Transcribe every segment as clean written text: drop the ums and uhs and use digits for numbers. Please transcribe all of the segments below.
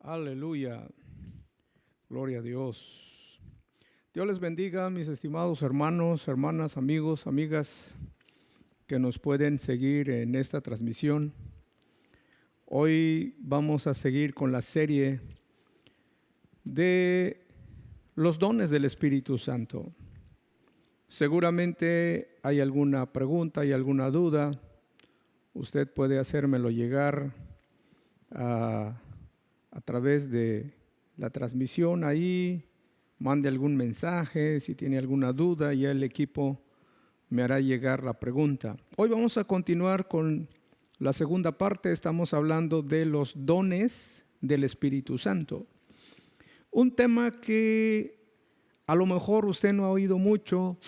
Aleluya. Gloria a Dios. Dios les bendiga, mis estimados hermanos, hermanas, amigos, amigas que nos pueden seguir en esta transmisión. Hoy vamos a seguir con la serie de los dones del Espíritu Santo. Seguramente hay alguna pregunta, hay alguna duda. Usted puede hacérmelo llegar a través de la transmisión ahí, mande algún mensaje, si tiene alguna duda, ya el equipo me hará llegar la pregunta. Hoy vamos a continuar con la segunda parte. Estamos hablando de los dones del Espíritu Santo. Un tema que a lo mejor usted no ha oído mucho,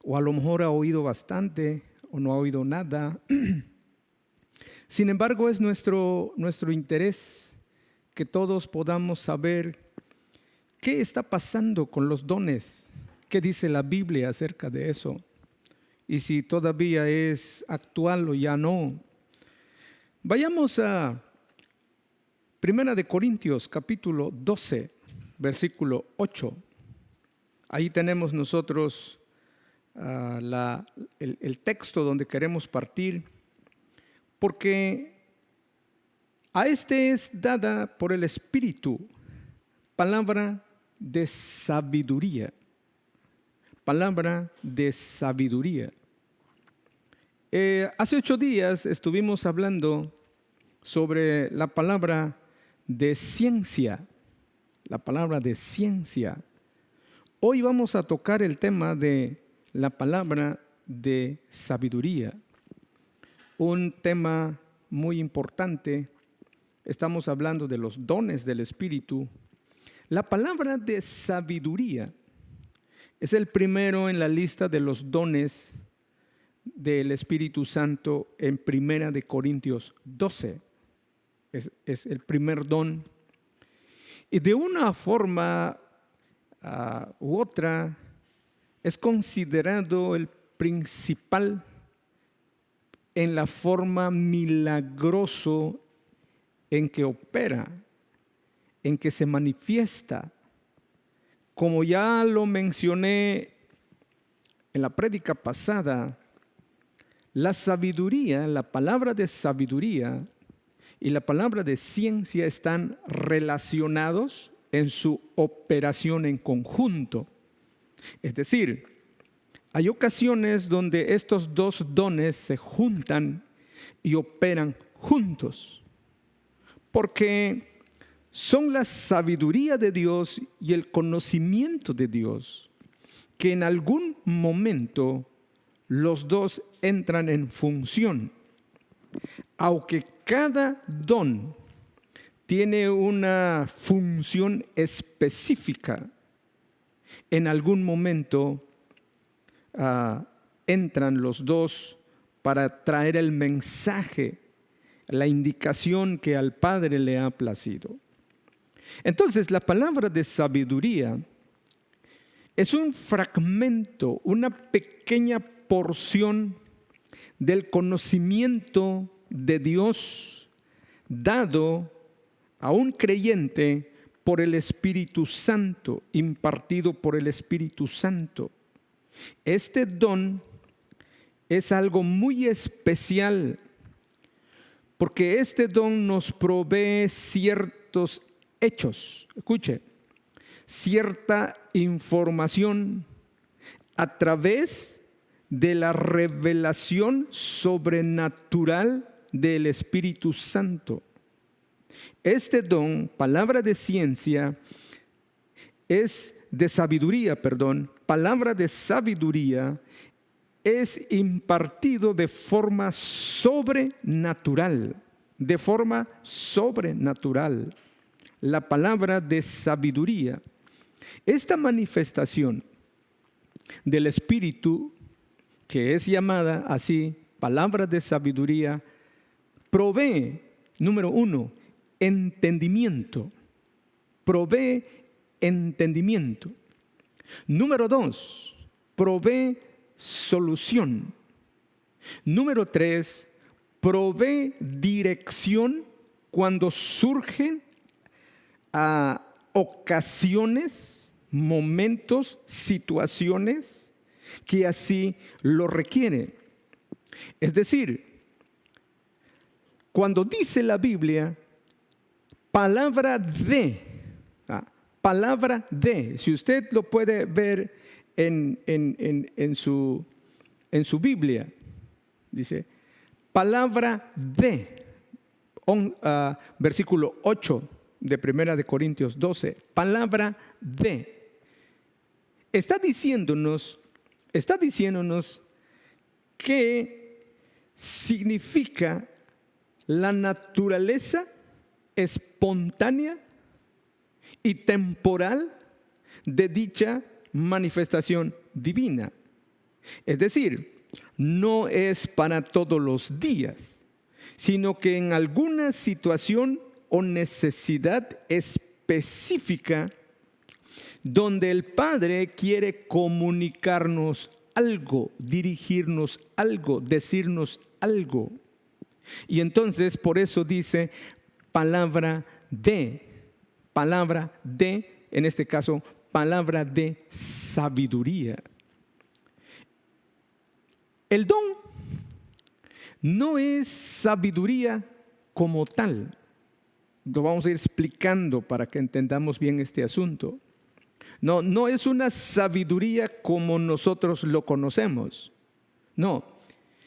o a lo mejor ha oído bastante, o no ha oído nada. Sin embargo, es nuestro interés que todos podamos saber qué está pasando con los dones, qué dice la Biblia acerca de eso, y si todavía es actual o ya no. Vayamos a 1 de Corintios capítulo 12, versículo 8. Ahí tenemos nosotros el texto donde queremos partir, porque a este es dada por el Espíritu palabra de sabiduría. Palabra de sabiduría. Hace 8 días estuvimos hablando sobre la palabra de ciencia. La palabra de ciencia. Hoy vamos a tocar el tema de la palabra de sabiduría. Un tema muy importante. Estamos hablando de los dones del Espíritu. La palabra de sabiduría es el primero en la lista de los dones del Espíritu Santo en 1 de Corintios 12. Es el primer don. Y de una forma u otra es considerado el principal en la forma milagroso en que opera, en que se manifiesta. Como ya lo mencioné en la prédica pasada, la sabiduría, la palabra de sabiduría y la palabra de ciencia están relacionados en su operación en conjunto. Es decir, hay ocasiones donde estos dos dones se juntan y operan juntos, porque son la sabiduría de Dios y el conocimiento de Dios, que en algún momento los dos entran en función. Aunque cada don tiene una función específica, en algún momento entran los dos para traer el mensaje, la indicación que al Padre le ha placido. Entonces, la palabra de sabiduría es un fragmento, una pequeña porción del conocimiento de Dios dado a un creyente por el Espíritu Santo, impartido por el Espíritu Santo. Este don es algo muy especial, porque este don nos provee ciertos hechos, escuche, cierta información a través de la revelación sobrenatural del Espíritu Santo. Este don, palabra de ciencia, es de sabiduría, palabra de sabiduría, es impartido de forma sobrenatural, la palabra de sabiduría. Esta manifestación del Espíritu, que es llamada así, palabra de sabiduría, provee, número 1, entendimiento. Provee entendimiento. Número 2, provee solución. Número 3, provee dirección cuando surgen a ocasiones, momentos, situaciones que así lo requieren. Es decir, cuando dice la Biblia, palabra de, si usted lo puede ver en su Biblia, dice, palabra de, versículo 8 de 1 Corintios 12, palabra de. Está diciéndonos que significa la naturaleza espontánea y temporal de dicha manifestación divina. Es decir, no es para todos los días, sino que en alguna situación o necesidad específica donde el Padre quiere comunicarnos algo, dirigirnos algo, decirnos algo. Y entonces por eso dice palabra de, en este caso, palabra de sabiduría. El don no es sabiduría como tal. Lo vamos a ir explicando para que entendamos bien este asunto. No es una sabiduría como nosotros lo conocemos. No,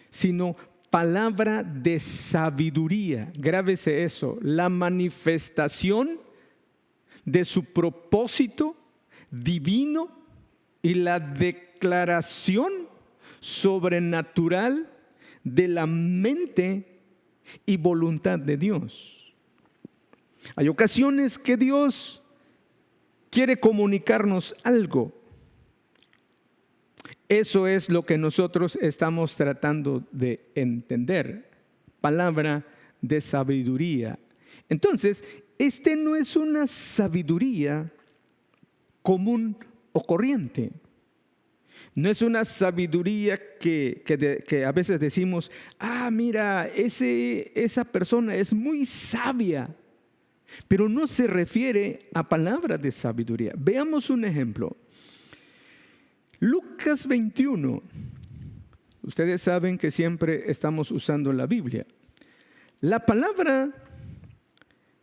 sino palabra de sabiduría. Grábese eso, la manifestación de su propósito divino y la declaración sobrenatural de la mente y voluntad de Dios. Hay ocasiones que Dios quiere comunicarnos algo. Eso es lo que nosotros estamos tratando de entender. Palabra de sabiduría. Entonces, este no es una sabiduría común o corriente. No es una sabiduría que a veces decimos, mira, esa persona es muy sabia. Pero no se refiere a palabras de sabiduría. Veamos un ejemplo. Lucas 21. Ustedes saben que siempre estamos usando la Biblia. La palabra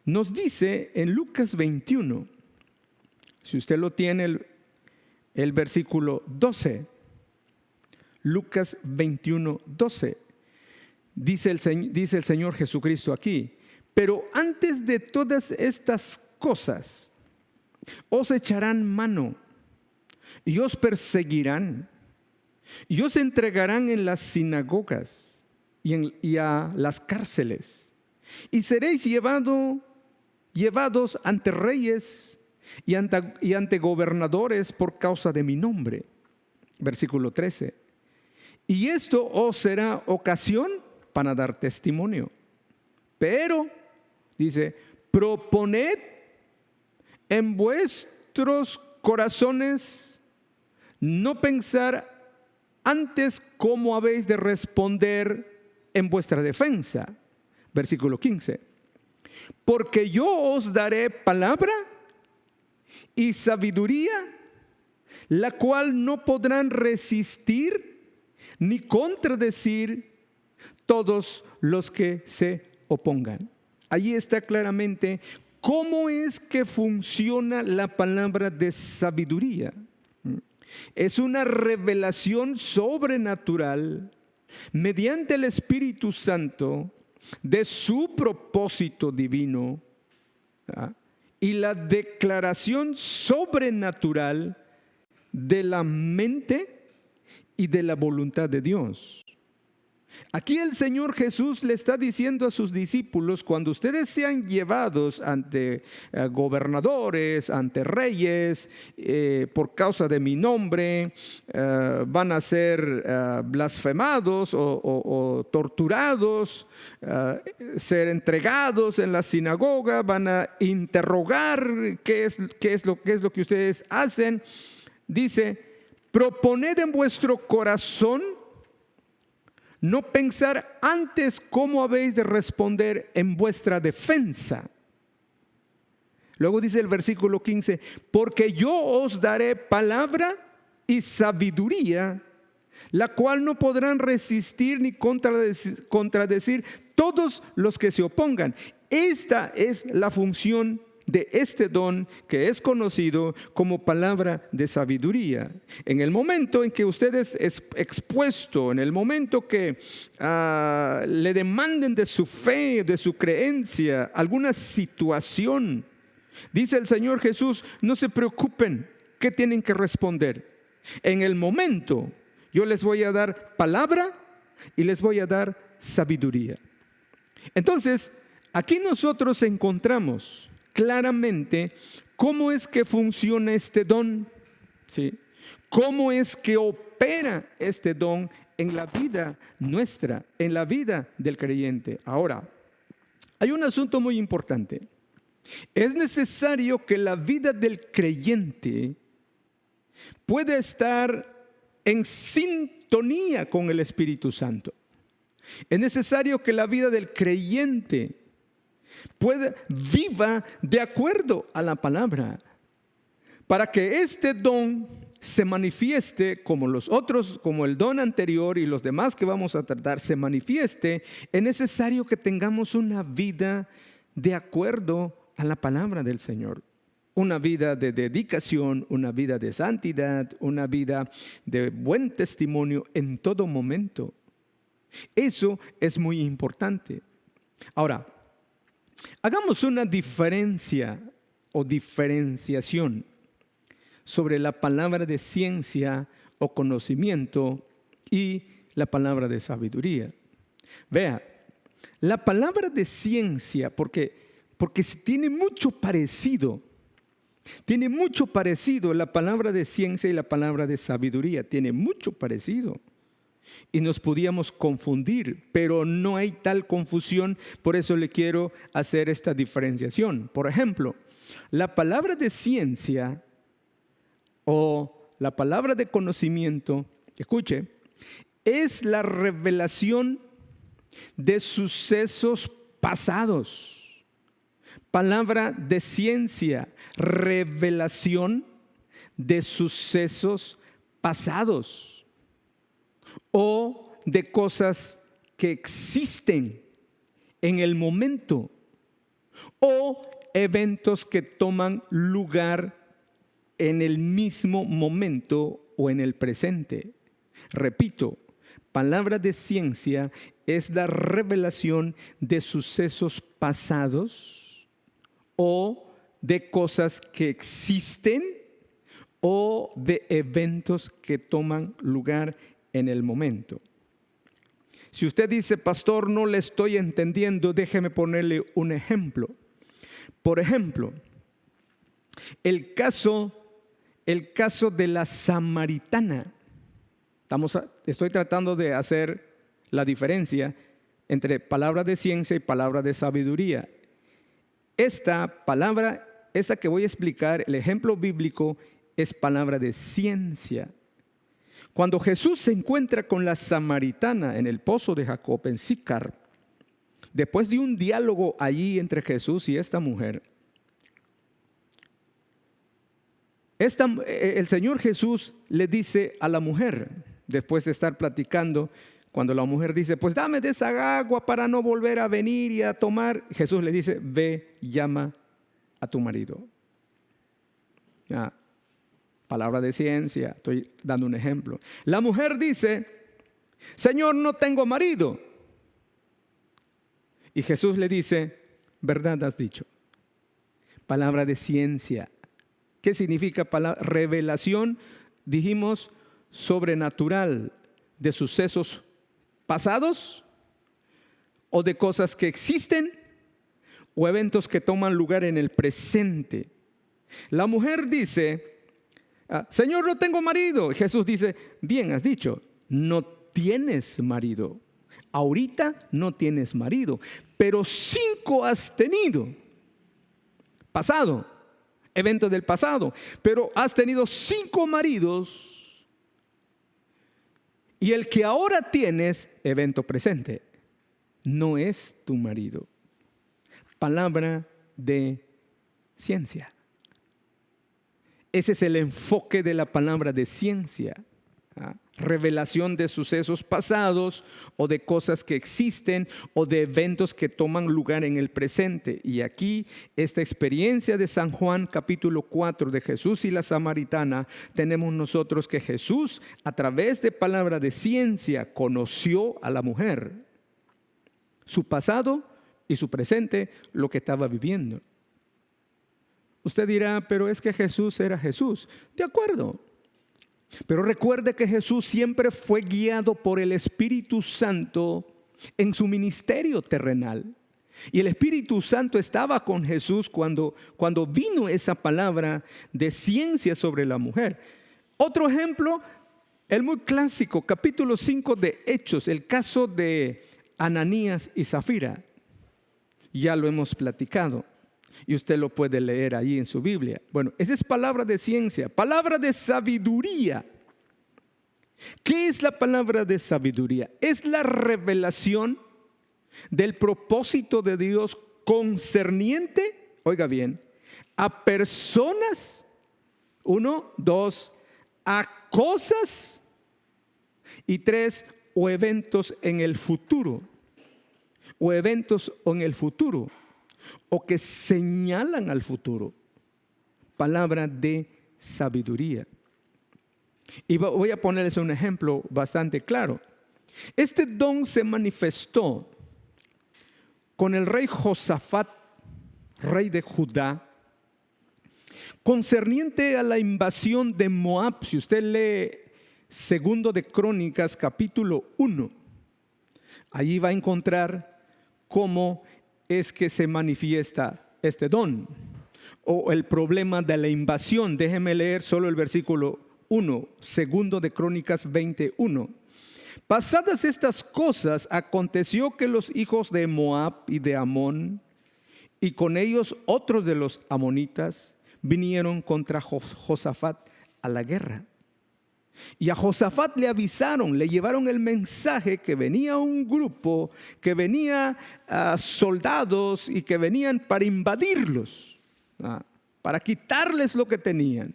nos dice en Lucas 21, si usted lo tiene, el versículo 12. Lucas 21, 12. Dice el Señor Jesucristo aquí. Pero antes de todas estas cosas, os echarán mano y os perseguirán y os entregarán en las sinagogas y a las cárceles. Y seréis llevados ante reyes y ante gobernadores por causa de mi nombre. Versículo 13. Y esto os será ocasión para dar testimonio. Pero, dice, proponed en vuestros corazones no pensar antes cómo habéis de responder en vuestra defensa. Versículo 15. Porque yo os daré palabra y sabiduría, la cual no podrán resistir ni contradecir todos los que se opongan. Allí está claramente cómo es que funciona la palabra de sabiduría. Es una revelación sobrenatural mediante el Espíritu Santo de su propósito divino, y la declaración sobrenatural de la mente y de la voluntad de Dios. Aquí el Señor Jesús le está diciendo a sus discípulos: cuando ustedes sean llevados ante gobernadores, ante reyes, por causa de mi nombre, van a ser blasfemados o torturados, ser entregados en la sinagoga, van a interrogar qué es lo que ustedes hacen. Dice: proponed en vuestro corazón no pensar antes cómo habéis de responder en vuestra defensa. Luego dice el versículo 15, porque yo os daré palabra y sabiduría, la cual no podrán resistir ni contradecir todos los que se opongan. Esta es la función de este don que es conocido como palabra de sabiduría. En el momento en que usted es expuesto, en el momento que le demanden de su fe, de su creencia, alguna situación, dice el Señor Jesús, no se preocupen, ¿qué tienen que responder? En el momento yo les voy a dar palabra y les voy a dar sabiduría. Entonces, aquí nosotros encontramos claramente cómo es que funciona este don, ¿sí? Cómo es que opera este don en la vida nuestra, en la vida del creyente. Ahora, hay un asunto muy importante. Es necesario que la vida del creyente pueda estar en sintonía con el Espíritu Santo. Es necesario que la vida del creyente viva de acuerdo a la palabra, para que este don se manifieste como los otros, como el don anterior y los demás que vamos a tratar, se manifieste. Es necesario que tengamos una vida de acuerdo a la palabra del Señor. Una vida de dedicación, una vida de santidad, una vida de buen testimonio en todo momento. Eso es muy importante. Ahora, hagamos una diferencia o diferenciación sobre la palabra de ciencia o conocimiento y la palabra de sabiduría. Vea, la palabra de ciencia, porque tiene mucho parecido la palabra de ciencia y la palabra de sabiduría, tiene mucho parecido. Y nos podíamos confundir, pero no hay tal confusión, por eso le quiero hacer esta diferenciación. Por ejemplo, la palabra de ciencia o la palabra de conocimiento, escuche, es la revelación de sucesos pasados. Palabra de ciencia, revelación de sucesos pasados. O de cosas que existen en el momento, o eventos que toman lugar en el mismo momento o en el presente. Repito, palabra de ciencia es la revelación de sucesos pasados o de cosas que existen o de eventos que toman lugar en el momento. Si usted dice, pastor, no le estoy entendiendo, déjeme ponerle un ejemplo. Por ejemplo, el caso de la samaritana. Estoy tratando de hacer la diferencia entre palabra de ciencia y palabra de sabiduría. Esta que voy a explicar, el ejemplo bíblico, es palabra de ciencia. Cuando Jesús se encuentra con la samaritana en el pozo de Jacob, en Sicar, después de un diálogo allí entre Jesús y esta mujer, el Señor Jesús le dice a la mujer, después de estar platicando, cuando la mujer dice, pues dame de esa agua para no volver a venir y a tomar, Jesús le dice, ve, llama a tu marido. Palabra de ciencia, estoy dando un ejemplo. La mujer dice, Señor, no tengo marido. Y Jesús le dice, verdad has dicho. Palabra de ciencia. ¿Qué significa palabra? Revelación, dijimos, sobrenatural de sucesos pasados o de cosas que existen o eventos que toman lugar en el presente. La mujer dice, Señor, no tengo marido. Jesús dice, bien has dicho, no tienes marido. Ahorita no tienes marido, pero 5 has tenido. Pasado, evento del pasado, pero has tenido 5 maridos y el que ahora tienes, evento presente, no es tu marido. Palabra de ciencia. Ese es el enfoque de la palabra de ciencia. Revelación de sucesos pasados o de cosas que existen o de eventos que toman lugar en el presente. Y aquí esta experiencia de San Juan capítulo 4 de Jesús y la samaritana, tenemos nosotros que Jesús a través de palabra de ciencia conoció a la mujer, su pasado y su presente, lo que estaba viviendo. Usted dirá, pero es que Jesús era Jesús. De acuerdo. Pero recuerde que Jesús siempre fue guiado por el Espíritu Santo en su ministerio terrenal. Y el Espíritu Santo estaba con Jesús cuando vino esa palabra de ciencia sobre la mujer. Otro ejemplo, el muy clásico, capítulo 5 de Hechos, el caso de Ananías y Zafira. Ya lo hemos platicado. Y usted lo puede leer ahí en su Biblia. Bueno, esa es palabra de ciencia, palabra de sabiduría. ¿Qué es la palabra de sabiduría? Es la revelación del propósito de Dios concerniente, oiga bien, a personas, 1, 2, a cosas y 3, o eventos en el futuro. O eventos en el futuro. O que señalan al futuro. Palabra de sabiduría. Y voy a ponerles un ejemplo bastante claro. Este don se manifestó con el rey Josafat, rey de Judá, concerniente a la invasión de Moab. Si usted lee Segundo de Crónicas, capítulo 1, allí va a encontrar cómo es que se manifiesta este don o el problema de la invasión. Déjeme leer solo el versículo 1, Segundo de Crónicas 21. Pasadas estas cosas, aconteció que los hijos de Moab y de Amón, y con ellos otros de los amonitas, vinieron contra Josafat a la guerra. Y a Josafat le avisaron, le llevaron el mensaje que venía un grupo, que venía soldados y que venían para invadirlos, para quitarles lo que tenían.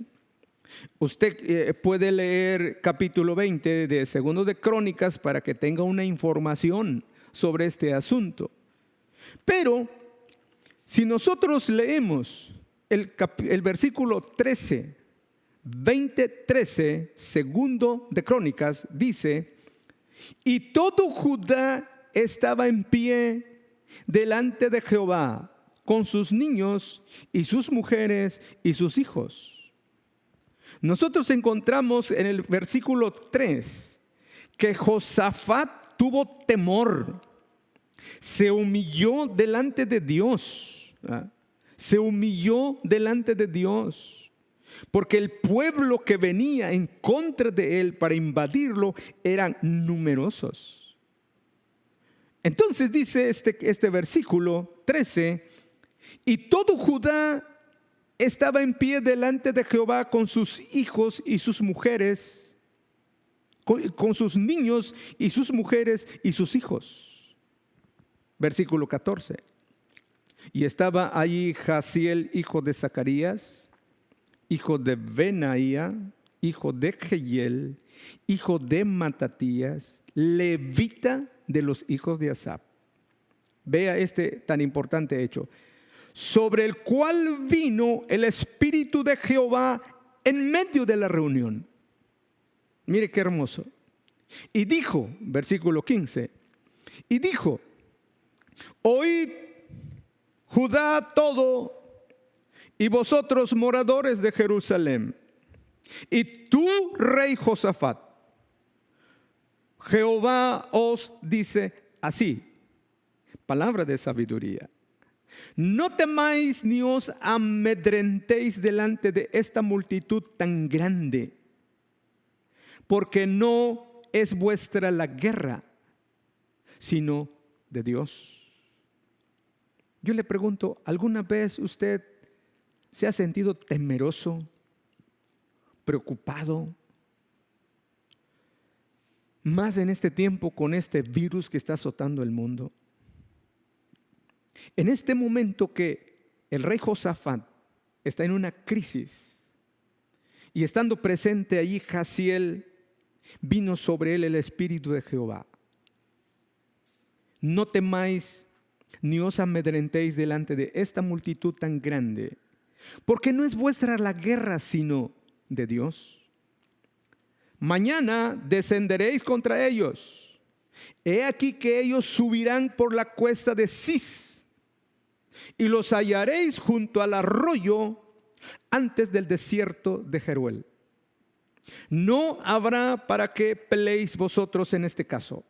Usted puede leer capítulo 20 de Segundo de Crónicas para que tenga una información sobre este asunto. Pero si nosotros leemos el versículo 20:13, Segundo de Crónicas, dice: y todo Judá estaba en pie delante de Jehová, con sus niños y sus mujeres y sus hijos. Nosotros encontramos en el versículo 3 que Josafat tuvo temor, se humilló delante de Dios, se humilló delante de Dios. Porque el pueblo que venía en contra de él para invadirlo eran numerosos. Entonces dice este versículo 13: y todo Judá estaba en pie delante de Jehová con sus hijos y sus mujeres, con sus niños y sus mujeres y sus hijos. Versículo 14. Y estaba allí Jaziel, hijo de Zacarías, hijo de Benaía, hijo de Jehiel, hijo de Matatías, levita de los hijos de Asaf. Vea este tan importante hecho: sobre el cual vino el Espíritu de Jehová en medio de la reunión. Mire qué hermoso. Y dijo, versículo 15, y dijo: oíd, Judá todo, y vosotros moradores de Jerusalén, y tú, rey Josafat, Jehová os dice así, palabra de sabiduría: no temáis ni os amedrentéis delante de esta multitud tan grande, porque no es vuestra la guerra, sino de Dios. Yo le pregunto, ¿alguna vez usted se ha sentido temeroso, preocupado? Más en este tiempo con este virus que está azotando el mundo. En este momento que el rey Josafat está en una crisis. Y estando presente allí Jaziel, vino sobre él el Espíritu de Jehová. No temáis ni os amedrentéis delante de esta multitud tan grande, porque no es vuestra la guerra, sino de Dios. Mañana descenderéis contra ellos. He aquí que ellos subirán por la cuesta de Cis, y los hallaréis junto al arroyo antes del desierto de Jeruel. No habrá para qué peleéis vosotros en este caso.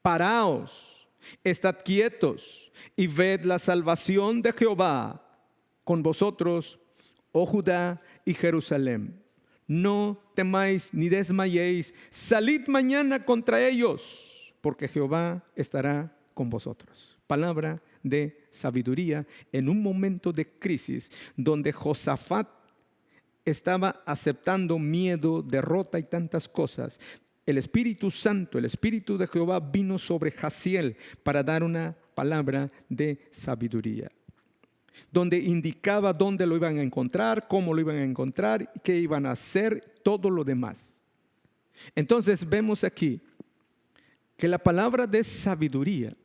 Paraos, estad quietos y ved la salvación de Jehová con vosotros, oh Judá y Jerusalén. No temáis ni desmayéis, salid mañana contra ellos, porque Jehová estará con vosotros. Palabra de sabiduría en un momento de crisis donde Josafat estaba aceptando miedo, derrota y tantas cosas. El Espíritu Santo, el Espíritu de Jehová vino sobre Jaziel para dar una palabra de sabiduría, donde indicaba dónde lo iban a encontrar, cómo lo iban a encontrar, qué iban a hacer, todo lo demás. Entonces vemos aquí que la palabra de sabiduría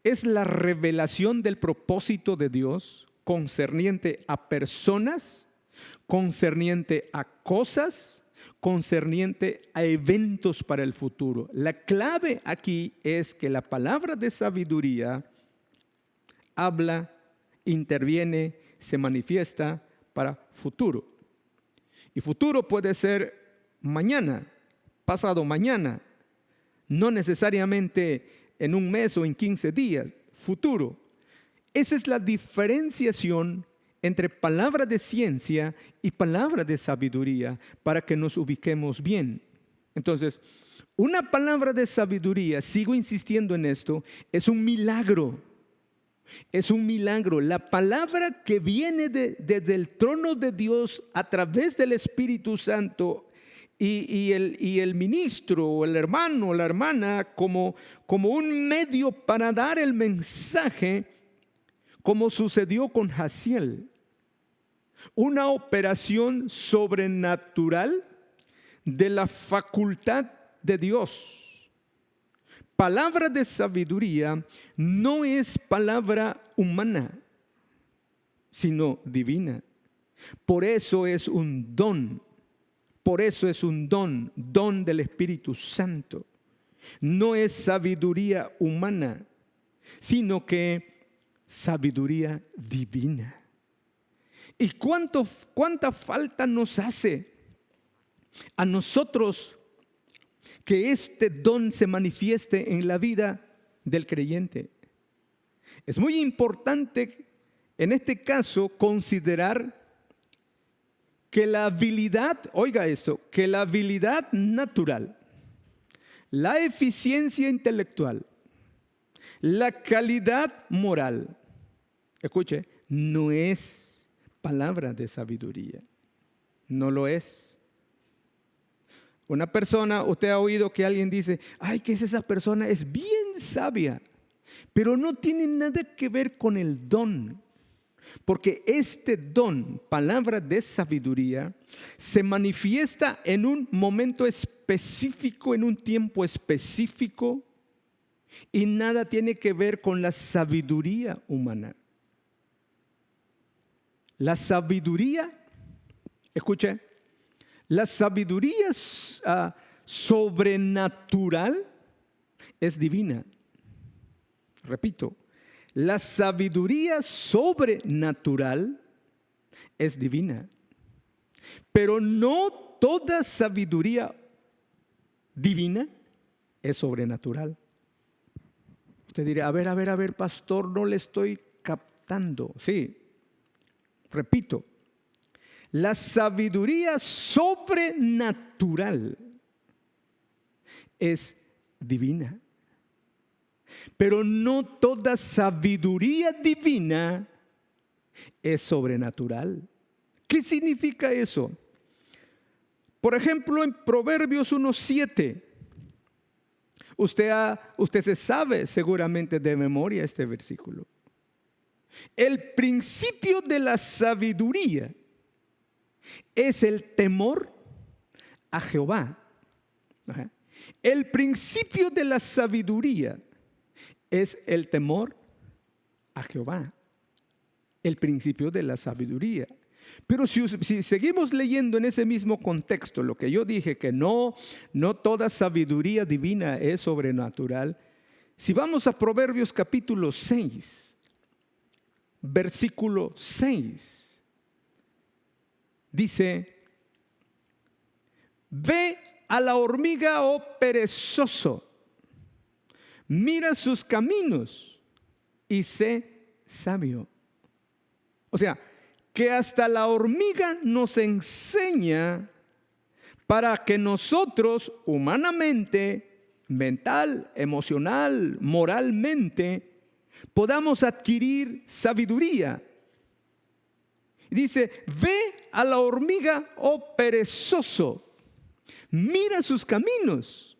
es la revelación del propósito de Dios concerniente a personas, concerniente a cosas, concerniente a eventos para el futuro. La clave aquí es que la palabra de sabiduría habla, interviene, se manifiesta para futuro. Y futuro puede ser mañana, pasado mañana, no necesariamente en un mes o en 15 días, futuro. Esa es la diferenciación entre palabra de ciencia y palabra de sabiduría para que nos ubiquemos bien. Entonces, una palabra de sabiduría, sigo insistiendo en esto, es un milagro. Es un milagro. La palabra que viene desde el trono de Dios a través del Espíritu Santo y el ministro o el hermano o la hermana como un medio para dar el mensaje, como sucedió con Jaziel. Una operación sobrenatural de la facultad de Dios. Palabra de sabiduría no es palabra humana, sino divina. Por eso es un don. Por eso es un don del Espíritu Santo. No es sabiduría humana, sino que sabiduría divina. ¿Y cuánta falta nos hace a nosotros que este don se manifieste en la vida del creyente? Es muy importante en este caso considerar que la habilidad, oiga esto, que la habilidad natural, la eficiencia intelectual, la calidad moral, escuche, no es palabra de sabiduría, no lo es. Una persona, usted ha oído que alguien dice, ay, que esa persona es bien sabia, pero no tiene nada que ver con el don. Porque este don, palabra de sabiduría, se manifiesta en un momento específico, en un tiempo específico, y nada tiene que ver con la sabiduría humana. La sabiduría, escuche, la sabiduría sobrenatural es divina. Repito. La sabiduría sobrenatural es divina, pero no toda sabiduría divina es sobrenatural. Usted dirá, a ver, pastor, no le estoy captando. Sí, repito, la sabiduría sobrenatural es divina. Pero no toda sabiduría divina es sobrenatural. ¿Qué significa eso? Por ejemplo, en Proverbios 1:7, usted se sabe seguramente de memoria este versículo. El principio de la sabiduría es el temor a Jehová. Ajá. El principio de la sabiduría es el temor a Jehová. El principio de la sabiduría. Pero si seguimos leyendo en ese mismo contexto, lo que yo dije, que no toda sabiduría divina es sobrenatural. Si vamos a Proverbios capítulo 6, versículo 6, dice: ve a la hormiga, oh perezoso, mira sus caminos y sé sabio. O sea, que hasta la hormiga nos enseña para que nosotros humanamente, mental, emocional, moralmente, podamos adquirir sabiduría. Dice: ve a la hormiga, oh perezoso, mira sus caminos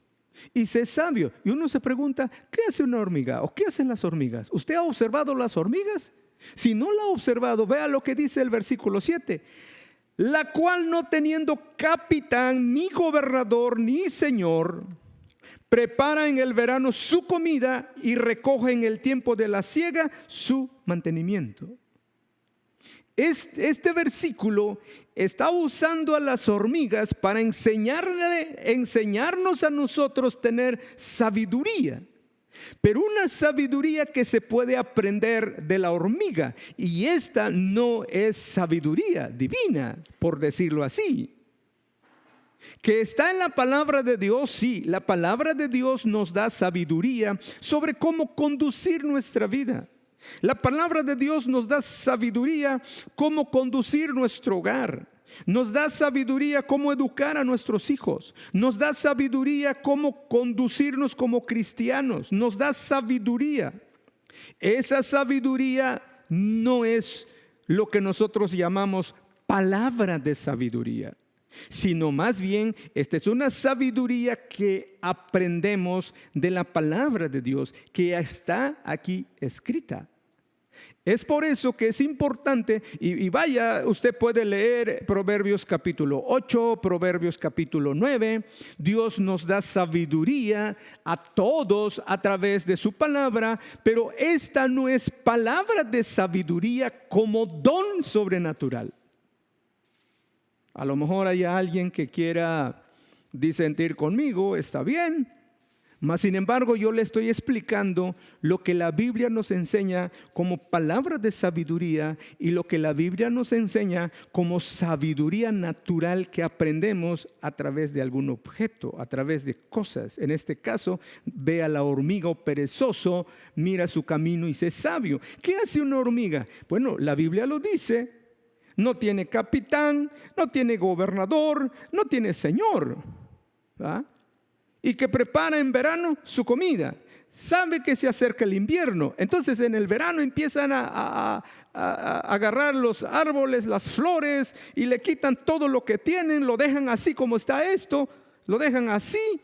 y sé sabio. Y uno se pregunta, ¿qué hace una hormiga? ¿O qué hacen las hormigas? ¿Usted ha observado las hormigas? Si no la ha observado, vea lo que dice el versículo 7. La cual, no teniendo capitán, ni gobernador, ni señor, prepara en el verano su comida y recoge en el tiempo de la siega su mantenimiento. Este versículo está usando a las hormigas para enseñarnos a nosotros tener sabiduría. Pero una sabiduría que se puede aprender de la hormiga. Y esta no es sabiduría divina, por decirlo así. Que está en la palabra de Dios, sí. La palabra de Dios nos da sabiduría sobre cómo conducir nuestra vida. La palabra de Dios nos da sabiduría cómo conducir nuestro hogar. Nos da sabiduría cómo educar a nuestros hijos. Nos da sabiduría cómo conducirnos como cristianos. Nos da sabiduría. Esa sabiduría no es lo que nosotros llamamos palabra de sabiduría, sino más bien esta es una sabiduría que aprendemos de la palabra de Dios, que está aquí escrita. Es por eso que es importante, y vaya, usted puede leer Proverbios capítulo 8, Proverbios capítulo 9. Dios nos da sabiduría a todos a través de su palabra, pero esta no es palabra de sabiduría como don sobrenatural. A lo mejor hay alguien que quiera disentir conmigo, está bien. Mas sin embargo, yo le estoy explicando lo que la Biblia nos enseña como palabra de sabiduría y lo que la Biblia nos enseña como sabiduría natural que aprendemos a través de algún objeto, a través de cosas. En este caso, ve a la hormiga, o perezoso, mira su camino y sé sabio. ¿Qué hace una hormiga? Bueno, la Biblia lo dice. No tiene capitán, no tiene gobernador, no tiene señor, ¿verdad? Y que prepara en verano su comida. Sabe que se acerca el invierno. Entonces en el verano empiezan a agarrar los árboles, las flores, y le quitan todo lo que tienen, lo dejan así como está esto, lo dejan así.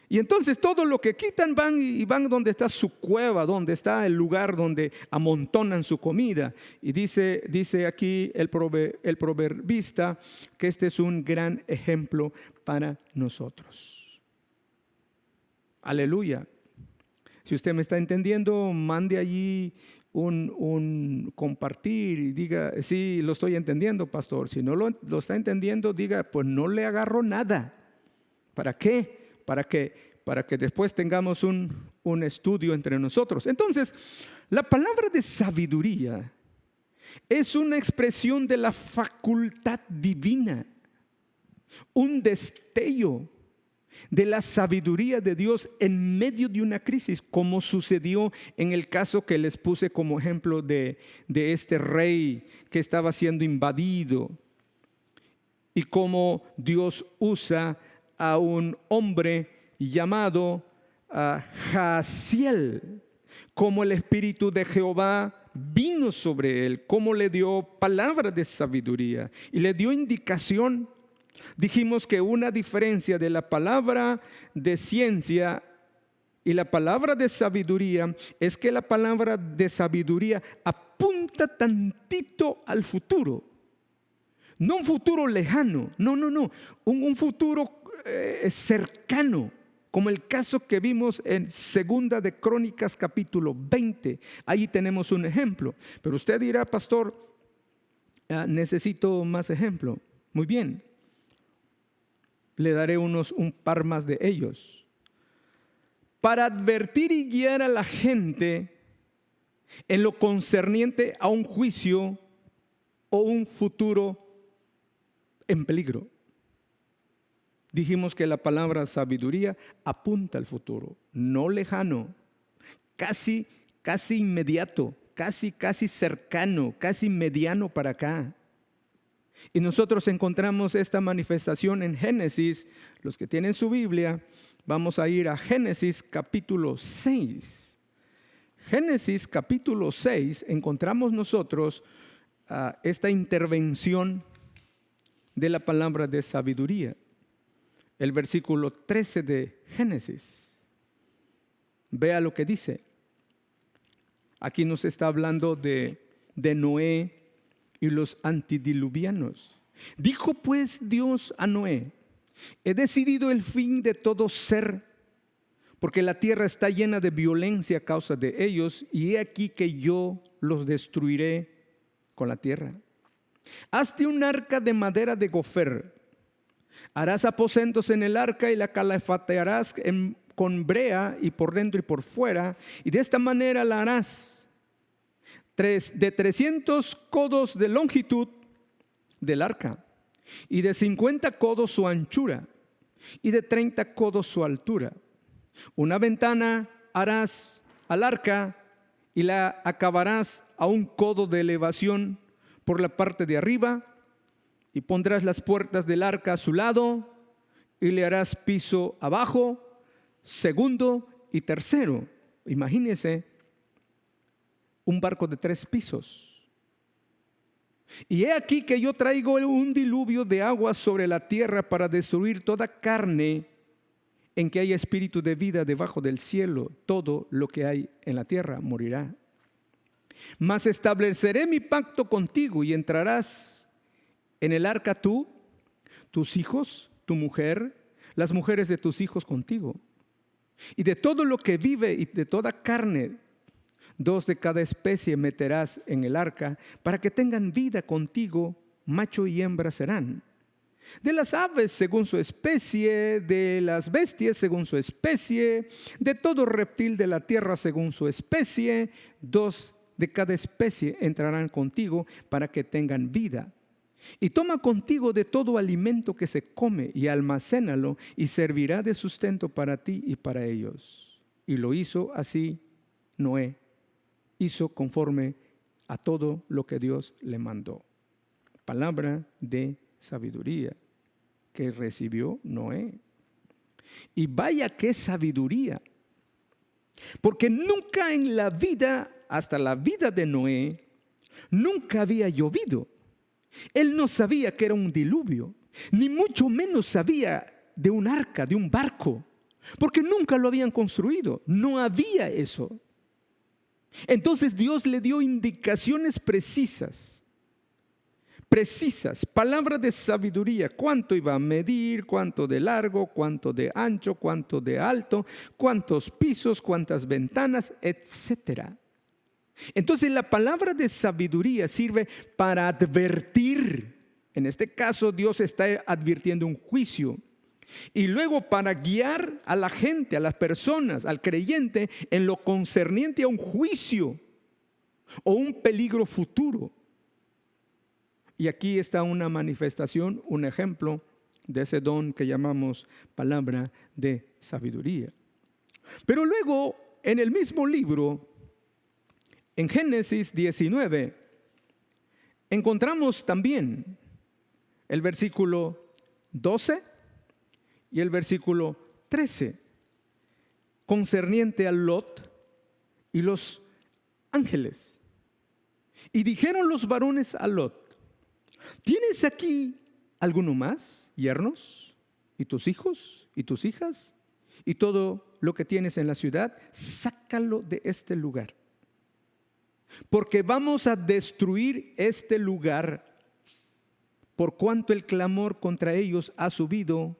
Y entonces todo lo que quitan van donde está su cueva, donde está el lugar donde amontonan su comida. Y dice aquí el proverbista que este es un gran ejemplo para nosotros. Aleluya. Si usted me está entendiendo, mande allí un compartir y diga: sí, lo estoy entendiendo, pastor. Si no lo está entendiendo, diga: pues no le agarro nada. ¿Para qué? Para que después tengamos un estudio entre nosotros. Entonces, la palabra de sabiduría es una expresión de la facultad divina, un destello de la sabiduría de Dios en medio de una crisis, como sucedió en el caso que les puse como ejemplo de este rey que estaba siendo invadido, y cómo Dios usa a un hombre llamado Jaasiel, como el Espíritu de Jehová vino sobre él, cómo le dio palabras de sabiduría y le dio indicación. Dijimos que una diferencia de la palabra de ciencia Y la palabra de sabiduría es que la palabra de sabiduría apunta tantito al futuro. No un futuro lejano, no. Un futuro cercano, como el caso que vimos en Segunda de Crónicas capítulo 20. Ahí tenemos un ejemplo. Pero usted dirá, pastor, necesito más ejemplo. Muy bien, le daré un par más de ellos. Para advertir y guiar a la gente en lo concerniente a un juicio o un futuro en peligro. Dijimos que la palabra sabiduría apunta al futuro, no lejano, casi inmediato, casi cercano, casi mediano para acá. Y nosotros encontramos esta manifestación en Génesis. Los que tienen su Biblia, vamos a ir a Génesis capítulo 6. Génesis capítulo 6 encontramos nosotros esta intervención de la palabra de sabiduría. El versículo 13 de Génesis. Vea lo que dice. Aquí nos está hablando de Noé y los antediluvianos. Dijo pues Dios a Noé: he decidido el fin de todo ser, porque la tierra está llena de violencia a causa de ellos, y he aquí que yo los destruiré con la tierra. Hazte un arca de madera de gofer. Harás aposentos en el arca y la calafatearás con brea y por dentro y por fuera, y de esta manera la harás de 300 codos de longitud del arca, y de 50 codos su anchura, y de 30 codos su altura. Una ventana harás al arca y la acabarás a 1 codo de elevación por la parte de arriba, y pondrás las puertas del arca a su lado, y le harás piso abajo, segundo y tercero. Imagínense un barco de 3 pisos. Y he aquí que yo traigo un diluvio de agua sobre la tierra para destruir toda carne en que haya espíritu de vida debajo del cielo. Todo lo que hay en la tierra morirá. Mas estableceré mi pacto contigo, y entrarás en el arca tú, tus hijos, tu mujer, las mujeres de tus hijos contigo. Y de todo lo que vive y de toda carne, 2 de cada especie meterás en el arca, para que tengan vida contigo, macho y hembra serán. De las aves según su especie, de las bestias según su especie, de todo reptil de la tierra según su especie, 2 de cada especie entrarán contigo para que tengan vida. Y toma contigo de todo alimento que se come y almacénalo, y servirá de sustento para ti y para ellos. Y lo hizo así Noé. Hizo conforme a todo lo que Dios le mandó. Palabra de sabiduría que recibió Noé. Y vaya qué sabiduría. Porque nunca en la vida, hasta la vida de Noé, nunca había llovido. Él no sabía que era un diluvio, ni mucho menos sabía de un arca, de un barco, porque nunca lo habían construido. No había eso. Entonces Dios le dio indicaciones precisas, palabras de sabiduría: cuánto iba a medir, cuánto de largo, cuánto de ancho, cuánto de alto, cuántos pisos, cuántas ventanas, etcétera. Entonces la palabra de sabiduría sirve para advertir. En este caso Dios está advirtiendo un juicio. Y luego para guiar a la gente, a las personas, al creyente en lo concerniente a un juicio o un peligro futuro. Y aquí está una manifestación, un ejemplo de ese don que llamamos palabra de sabiduría. Pero luego en el mismo libro, en Génesis 19, encontramos también el versículo 12 y el versículo 13, concerniente a Lot y los ángeles. Y dijeron los varones a Lot: ¿tienes aquí alguno más, yernos, y tus hijos y tus hijas, y todo lo que tienes en la ciudad, sácalo de este lugar. Porque vamos a destruir este lugar, por cuanto el clamor contra ellos ha subido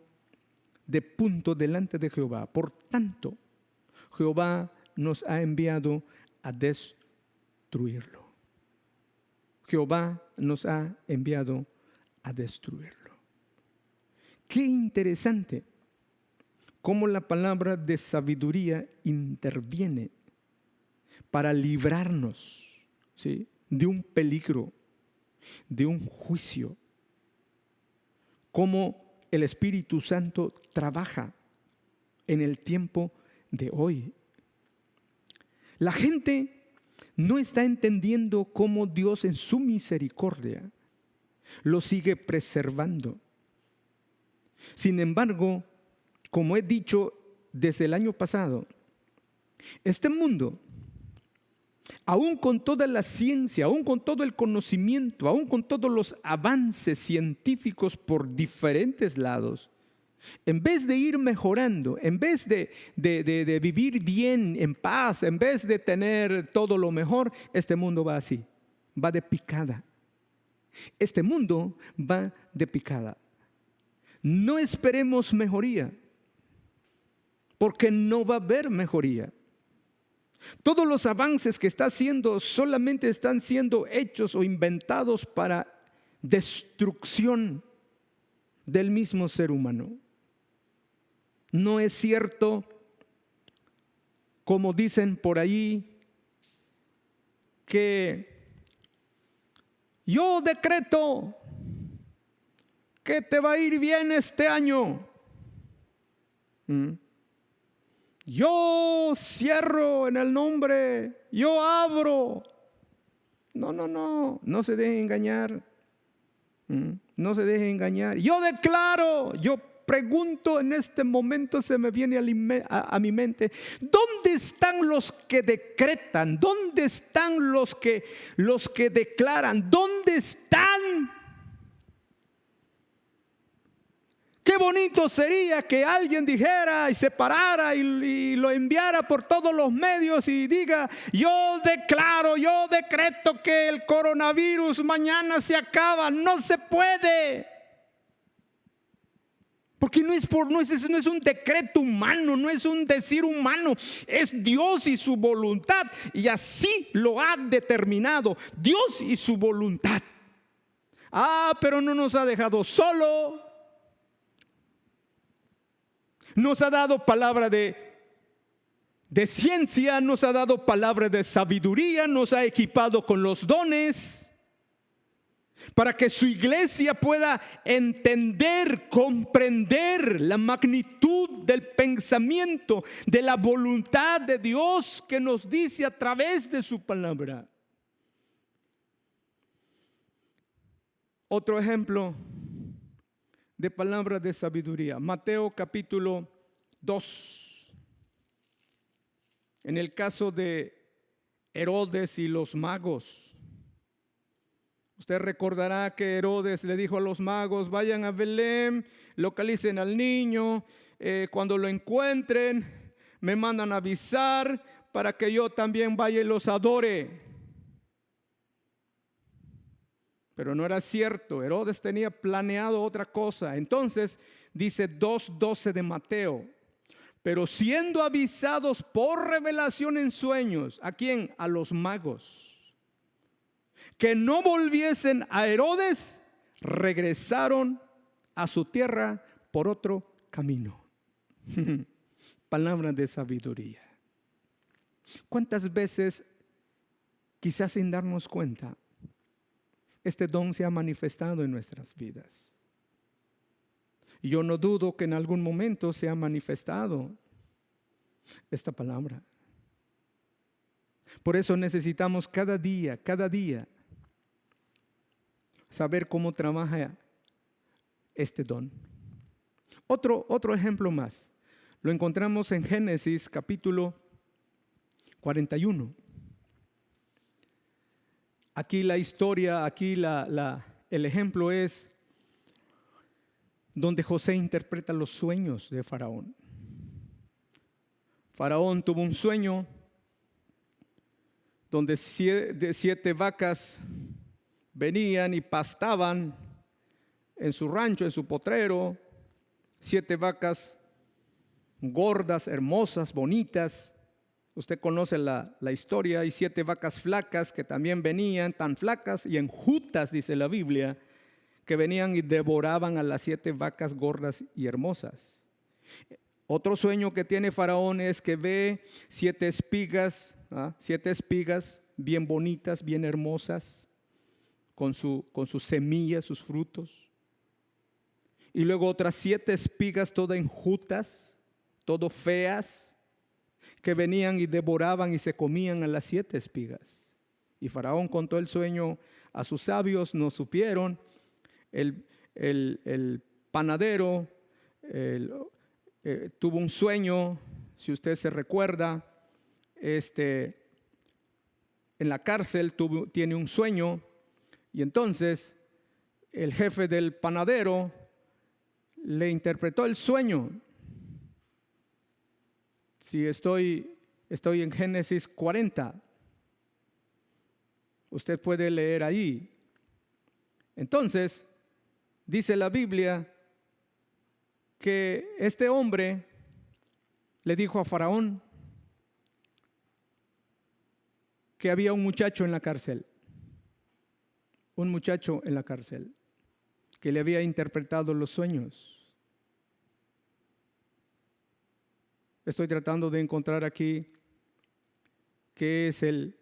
de punto delante de Jehová. Por tanto, Jehová nos ha enviado a destruirlo. Jehová nos ha enviado a destruirlo. Qué interesante cómo la palabra de sabiduría interviene para librarnos, ¿sí?, de un peligro, de un juicio. Cómo el Espíritu Santo trabaja en el tiempo de hoy. La gente no está entendiendo cómo Dios en su misericordia lo sigue preservando. Sin embargo, como he dicho desde el año pasado, este mundo, aún con toda la ciencia, aún con todo el conocimiento, aún con todos los avances científicos por diferentes lados, en vez de ir mejorando, en vez de vivir bien, en paz, en vez de tener todo lo mejor, este mundo va así, va de picada. Este mundo va de picada. No esperemos mejoría, porque no va a haber mejoría. Todos los avances que está haciendo solamente están siendo hechos o inventados para destrucción del mismo ser humano. No es cierto, como dicen por ahí, que yo decreto que te va a ir bien este año. Yo cierro en el nombre, yo abro. No se deje engañar. No se deje engañar. Yo declaro, yo pregunto en este momento, se me viene a mi mente, ¿dónde están los que decretan? ¿Dónde están los que declaran? ¿Dónde están? Qué bonito sería que alguien dijera y se parara y lo enviara por todos los medios y diga: yo declaro, yo decreto que el coronavirus mañana se acaba. No se puede. Porque no es un decreto humano, no es un decir humano, es Dios y su voluntad. Y así lo ha determinado, Dios y su voluntad. Pero no nos ha dejado solo. Nos ha dado palabra de ciencia, nos ha dado palabra de sabiduría, nos ha equipado con los dones para que su iglesia pueda entender, comprender la magnitud del pensamiento, de la voluntad de Dios que nos dice a través de su palabra. Otro ejemplo de palabra de sabiduría, Mateo capítulo 2. En el caso de Herodes y los magos, usted recordará que Herodes le dijo a los magos: vayan a Belén, localicen al niño, cuando lo encuentren me mandan a avisar para que yo también vaya y los adore. Pero no era cierto, Herodes tenía planeado otra cosa. Entonces dice 2:12 de Mateo: pero siendo avisados por revelación en sueños, ¿a quién? A los magos, que no volviesen a Herodes, regresaron a su tierra por otro camino. Palabra de sabiduría. ¿Cuántas veces, quizás sin darnos cuenta, este don se ha manifestado en nuestras vidas? Y yo no dudo que en algún momento se ha manifestado esta palabra. Por eso necesitamos cada día saber cómo trabaja este don. Otro ejemplo más, lo encontramos en Génesis capítulo 41. Aquí la historia, el ejemplo es donde José interpreta los sueños de Faraón. Faraón tuvo un sueño donde 7 vacas venían y pastaban en su rancho, en su potrero. 7 vacas gordas, hermosas, bonitas. Usted conoce la historia. Y 7 vacas flacas que también venían, tan flacas y enjutas, dice la Biblia, que venían y devoraban a las 7 vacas gordas y hermosas. Otro sueño que tiene Faraón es que ve 7 espigas, 7 espigas bien bonitas, bien hermosas, con sus semillas, sus frutos. Y luego otras 7 espigas todas enjutas, todo feas, que venían y devoraban y se comían a las 7 espigas. Y Faraón contó el sueño a sus sabios, no supieron. El panadero tuvo un sueño, si usted se recuerda, en la cárcel tiene un sueño, y entonces el jefe del panadero le interpretó el sueño. Si estoy en Génesis 40, usted puede leer ahí. Entonces, dice la Biblia que este hombre le dijo a Faraón que había un muchacho en la cárcel, que le había interpretado los sueños. Estoy tratando de encontrar aquí que es el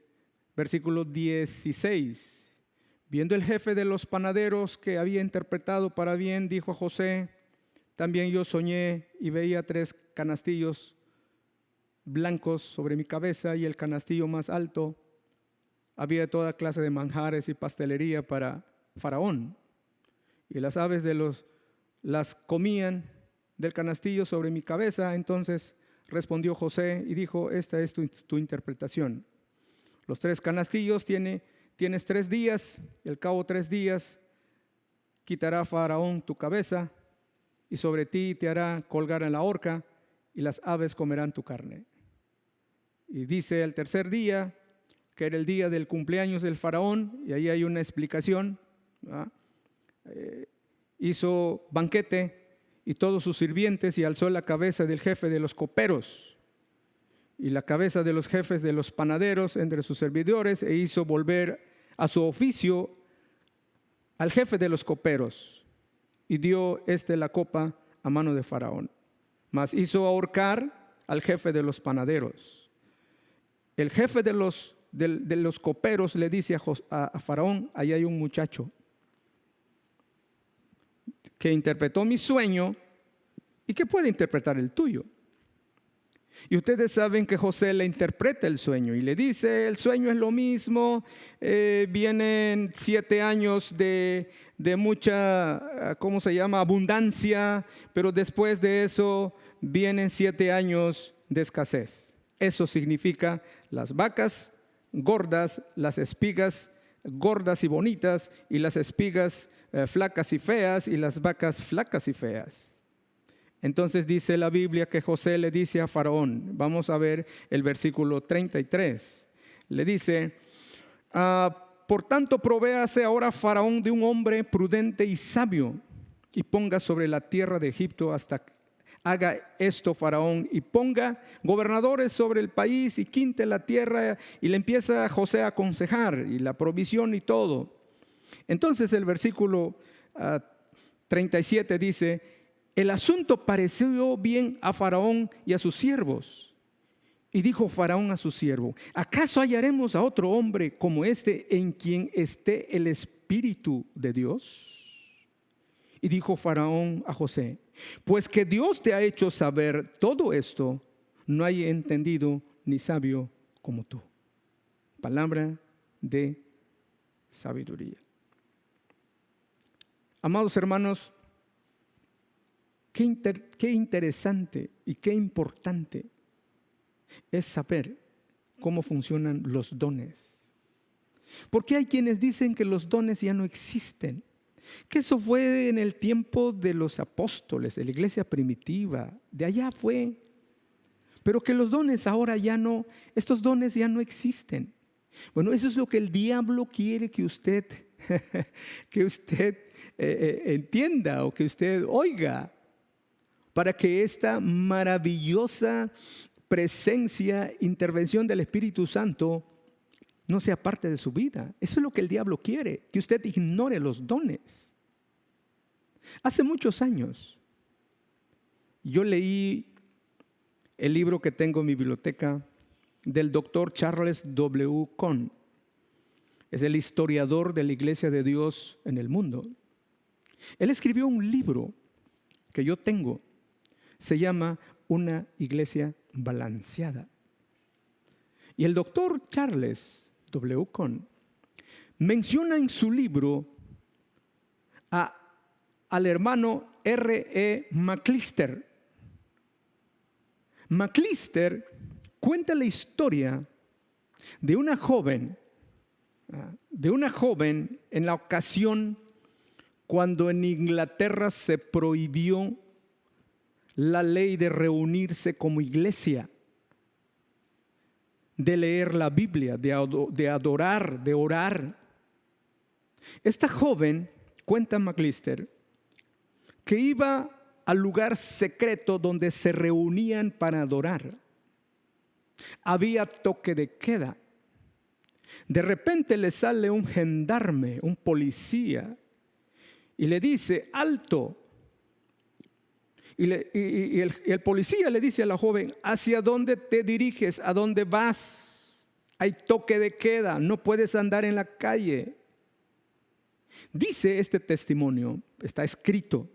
versículo 16. Viendo el jefe de los panaderos que había interpretado para bien, dijo a José: también yo soñé y veía 3 canastillos blancos sobre mi cabeza, y el canastillo más alto había toda clase de manjares y pastelería para Faraón. Y las aves las comían del canastillo sobre mi cabeza. Entonces respondió José y dijo: esta es tu interpretación. Los 3 canastillos tienes 3 días, y al cabo 3 días quitará Faraón tu cabeza, y sobre ti te hará colgar en la horca, y las aves comerán tu carne. Y dice el tercer día, que era el día del cumpleaños del Faraón, y ahí hay una explicación. Hizo banquete y todos sus sirvientes, y alzó la cabeza del jefe de los coperos y la cabeza de los jefes de los panaderos entre sus servidores, e hizo volver a su oficio al jefe de los coperos, y dio la copa a mano de Faraón. Mas hizo ahorcar al jefe de los panaderos. El jefe de los coperos le dice a Faraón: ahí hay un muchacho que interpretó mi sueño y que puede interpretar el tuyo. Y ustedes saben que José le interpreta el sueño y le dice: el sueño es lo mismo, vienen 7 años de mucha, abundancia, pero después de eso vienen 7 años de escasez. Eso significa las vacas gordas, las espigas gordas y bonitas, y las espigas flacas y feas, y las vacas flacas y feas. Entonces dice la Biblia que José le dice a Faraón, vamos a ver el versículo 33, le dice: por tanto provéase ahora Faraón de un hombre prudente y sabio, y ponga sobre la tierra de Egipto hasta haga esto Faraón, y ponga gobernadores sobre el país, y quinte la tierra. Y le empieza a José a aconsejar, y la provisión y todo. Entonces el versículo 37 dice: el asunto pareció bien a Faraón y a sus siervos. Y dijo Faraón a su siervo: ¿acaso hallaremos a otro hombre como este en quien esté el Espíritu de Dios? Y dijo Faraón a José: pues que Dios te ha hecho saber todo esto, no hay entendido ni sabio como tú. Palabra de sabiduría. Amados hermanos, qué interesante y qué importante es saber cómo funcionan los dones. Porque hay quienes dicen que los dones ya no existen, que eso fue en el tiempo de los apóstoles, de la iglesia primitiva, de allá fue. pero que los dones ahora estos dones ya no existen. Bueno, eso es lo que el diablo quiere que usted, que usted entienda o que usted oiga, para que esta maravillosa presencia, intervención del Espíritu Santo no sea parte de su vida. Eso es lo que el diablo quiere, que usted ignore los dones. Hace muchos años, yo leí el libro que tengo en mi biblioteca del doctor Charles W. Conn. Es el historiador de la Iglesia de Dios en el mundo. Él escribió un libro que yo tengo. Se llama Una Iglesia Balanceada. Y el doctor Charles W. Conn menciona en su libro al hermano R.E. McAllister. McAllister cuenta la historia de una joven en la ocasión cuando en Inglaterra se prohibió la ley de reunirse como iglesia, de leer la Biblia, de adorar, de orar. Esta joven, cuenta McAllister, que iba al lugar secreto donde se reunían para adorar. Había toque de queda. De repente le sale un gendarme, un policía, y le dice, alto. Y el policía le dice a la joven, ¿hacia dónde te diriges? ¿A dónde vas? Hay toque de queda, no puedes andar en la calle. Dice este testimonio, está escrito,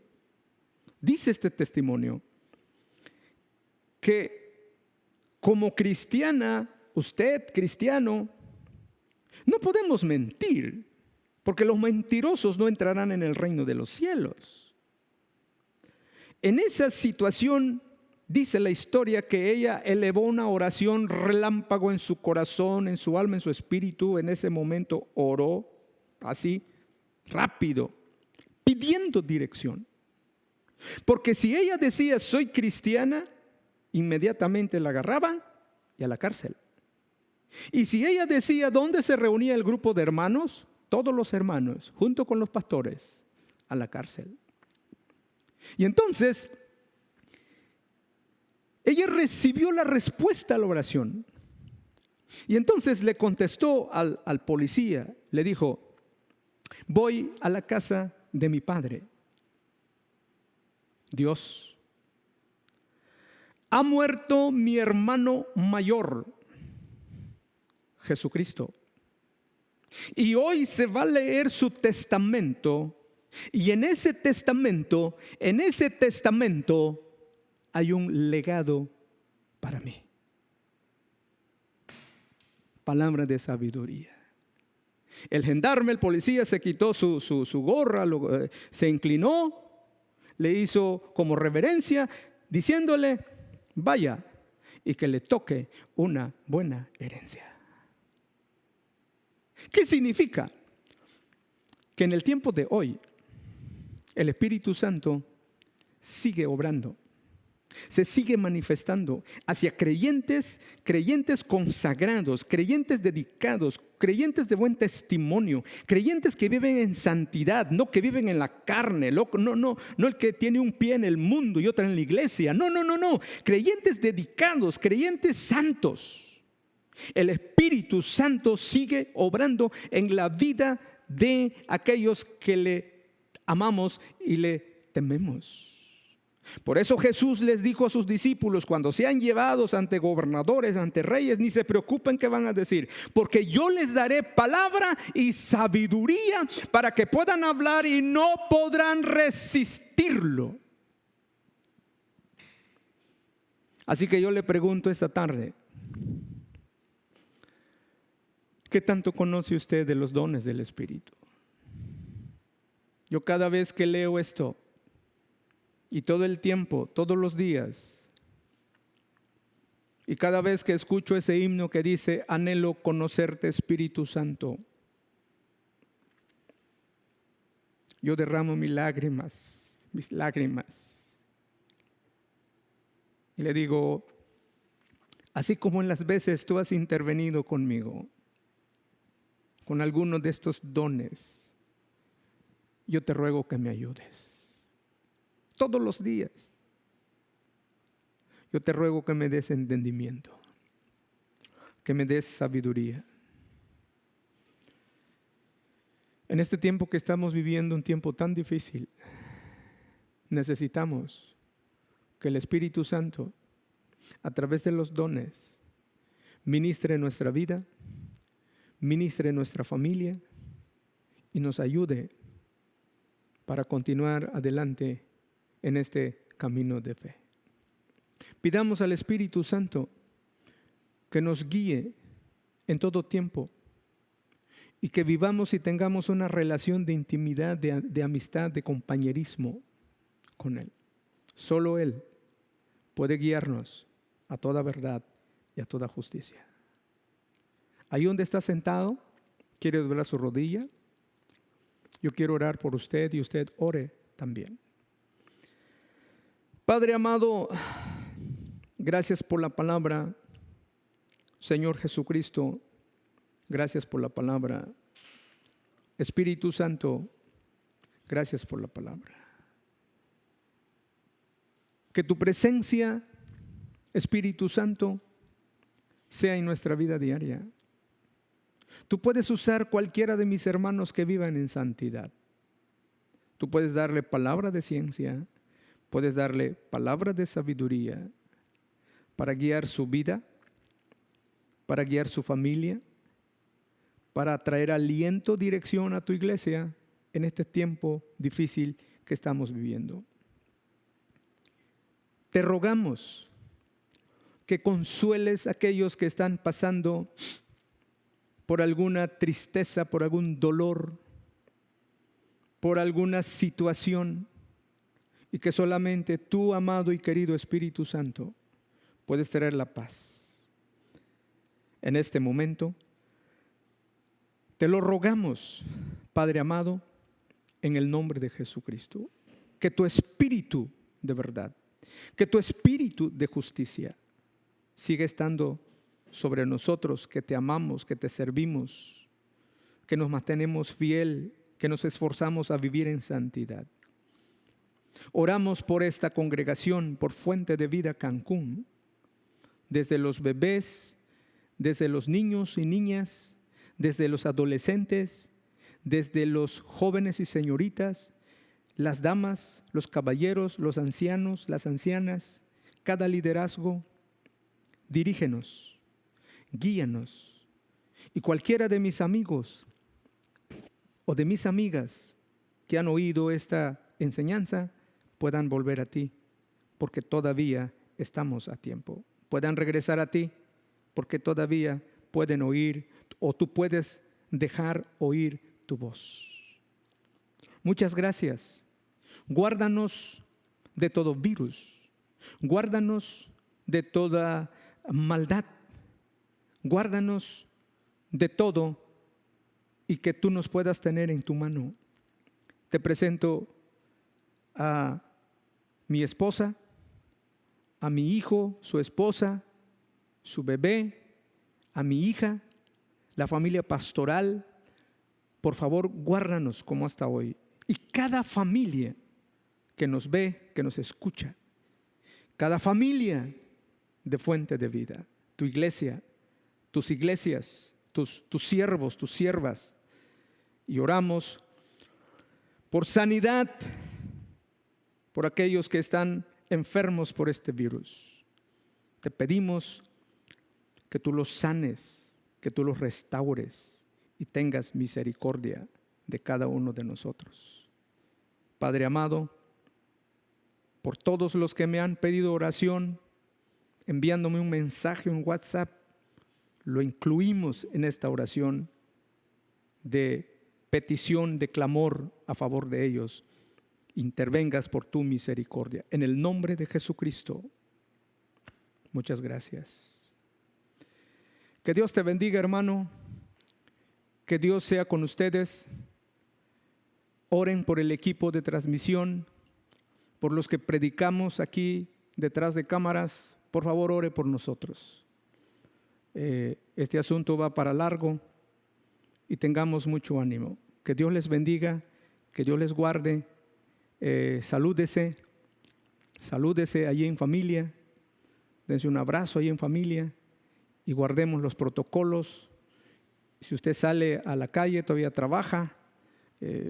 dice este testimonio, que como cristiana, usted cristiano, no podemos mentir, porque los mentirosos no entrarán en el reino de los cielos. En esa situación, dice la historia que ella elevó una oración relámpago en su corazón, en su alma, en su espíritu. En ese momento oró así, rápido, pidiendo dirección. Porque si ella decía, soy cristiana, inmediatamente la agarraban y a la cárcel. Y si ella decía, ¿dónde se reunía el grupo de hermanos? Todos los hermanos, junto con los pastores, a la cárcel. Y entonces, ella recibió la respuesta a la oración. Y entonces le contestó al policía, le dijo, voy a la casa de mi padre. Dios, ha muerto mi hermano mayor, Jesucristo. Y hoy se va a leer su testamento. Y en ese testamento hay un legado para mí. Palabra de sabiduría. El gendarme, el policía, se quitó su gorra, se inclinó, le hizo como reverencia, diciéndole, vaya y que le toque una buena herencia. ¿Qué significa? Que en el tiempo de hoy, el Espíritu Santo sigue obrando, se sigue manifestando hacia creyentes consagrados, creyentes dedicados, creyentes de buen testimonio, creyentes que viven en santidad, no que viven en la carne, no el que tiene un pie en el mundo y otro en la iglesia, no, creyentes dedicados, creyentes santos. El Espíritu Santo sigue obrando en la vida de aquellos que le amamos y le tememos. Por eso Jesús les dijo a sus discípulos, cuando sean llevados ante gobernadores, ante reyes, ni se preocupen qué van a decir, porque yo les daré palabra y sabiduría para que puedan hablar y no podrán resistirlo. Así que yo le pregunto esta tarde, ¿qué tanto conoce usted de los dones del Espíritu? Yo cada vez que leo esto, y todo el tiempo, todos los días, y cada vez que escucho ese himno que dice, anhelo conocerte, Espíritu Santo, yo derramo mis lágrimas, y le digo, Así como en las veces tú has intervenido conmigo, con algunos de estos dones, yo te ruego que me ayudes. Todos los días. Yo te ruego que me des entendimiento, que me des sabiduría. En este tiempo que estamos viviendo, un tiempo tan difícil, necesitamos que el Espíritu Santo, a través de los dones, ministre nuestra vida, ministre nuestra familia y nos ayude para continuar adelante en este camino de fe. Pidamos al Espíritu Santo que nos guíe en todo tiempo y que vivamos y tengamos una relación de intimidad, de amistad, de compañerismo con Él. Solo Él puede guiarnos a toda verdad y a toda justicia. Ahí donde está sentado, quiere doblar su rodilla. Yo quiero orar por usted y usted ore también. Padre amado, gracias por la palabra. Señor Jesucristo, gracias por la palabra. Espíritu Santo, gracias por la palabra. Que tu presencia, Espíritu Santo, sea en nuestra vida diaria. Tú puedes usar cualquiera de mis hermanos que vivan en santidad. Tú puedes darle palabra de ciencia, puedes darle palabra de sabiduría para guiar su vida, para guiar su familia, para traer aliento, dirección a tu iglesia en este tiempo difícil que estamos viviendo. Te rogamos que consueles a aquellos que están pasando por alguna tristeza, por algún dolor, por alguna situación, y que solamente tú, amado y querido Espíritu Santo, puedes traer la paz. En este momento, te lo rogamos, Padre amado, en el nombre de Jesucristo, que tu Espíritu de verdad, que tu Espíritu de justicia siga estando sobre nosotros, que te amamos, que te servimos, que nos mantenemos fiel, que nos esforzamos a vivir en santidad. Oramos por esta congregación, por Fuente de Vida Cancún, desde los bebés, desde los niños y niñas, desde los adolescentes, desde los jóvenes y señoritas, las damas, los caballeros, los ancianos, las ancianas, cada liderazgo. Dirígenos, guíanos, y cualquiera de mis amigos o de mis amigas que han oído esta enseñanza puedan volver a ti, porque todavía estamos a tiempo. Puedan regresar a ti, porque todavía pueden oír, o tú puedes dejar oír tu voz. Muchas gracias. Guárdanos de todo virus. Guárdanos de toda maldad. Guárdanos de todo y que tú nos puedas tener en tu mano. Te presento a mi esposa, a mi hijo, su esposa, su bebé, a mi hija, la familia pastoral. Por favor, guárdanos como hasta hoy. Y cada familia que nos ve, que nos escucha, cada familia de Fuente de Vida, tu iglesia, tus iglesias, tus siervos, tus siervas. Y oramos por sanidad, por aquellos que están enfermos por este virus. Te pedimos que tú los sanes, que tú los restaures y tengas misericordia de cada uno de nosotros. Padre amado, por todos los que me han pedido oración, enviándome un mensaje en WhatsApp, lo incluimos en esta oración de petición, de clamor a favor de ellos. Intervengas por tu misericordia. En el nombre de Jesucristo. Muchas gracias. Que Dios te bendiga, hermano. Que Dios sea con ustedes. Oren por el equipo de transmisión, por los que predicamos aquí detrás de cámaras. Por favor, ore por nosotros. Este asunto va para largo y tengamos mucho ánimo. Que Dios les bendiga, que Dios les guarde. Salúdese allí en familia, dense un abrazo ahí en familia y guardemos los protocolos. Si usted sale a la calle, todavía trabaja,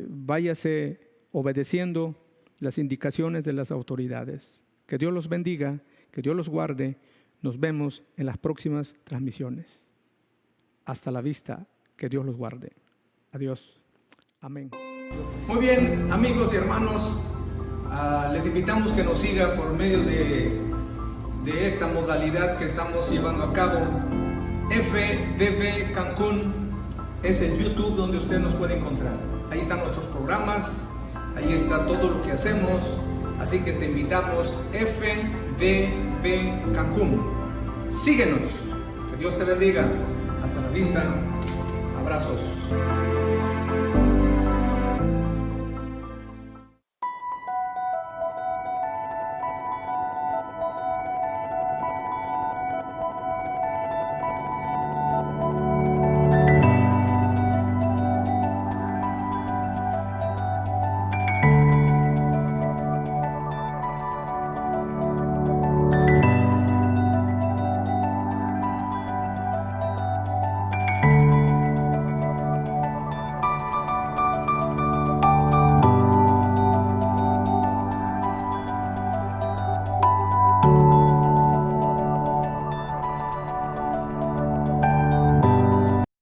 váyase obedeciendo las indicaciones de las autoridades. Que Dios los bendiga, que Dios los guarde. Nos vemos en las próximas transmisiones. Hasta la vista, que Dios los guarde. Adiós. Amén. Muy bien, amigos y hermanos, les invitamos que nos siga por medio de esta modalidad que estamos llevando a cabo. FDV Cancún es el YouTube donde usted nos puede encontrar. Ahí están nuestros programas, ahí está todo lo que hacemos, así que te invitamos, FDV Cancún. Síguenos, que Dios te bendiga. Hasta la vista, abrazos.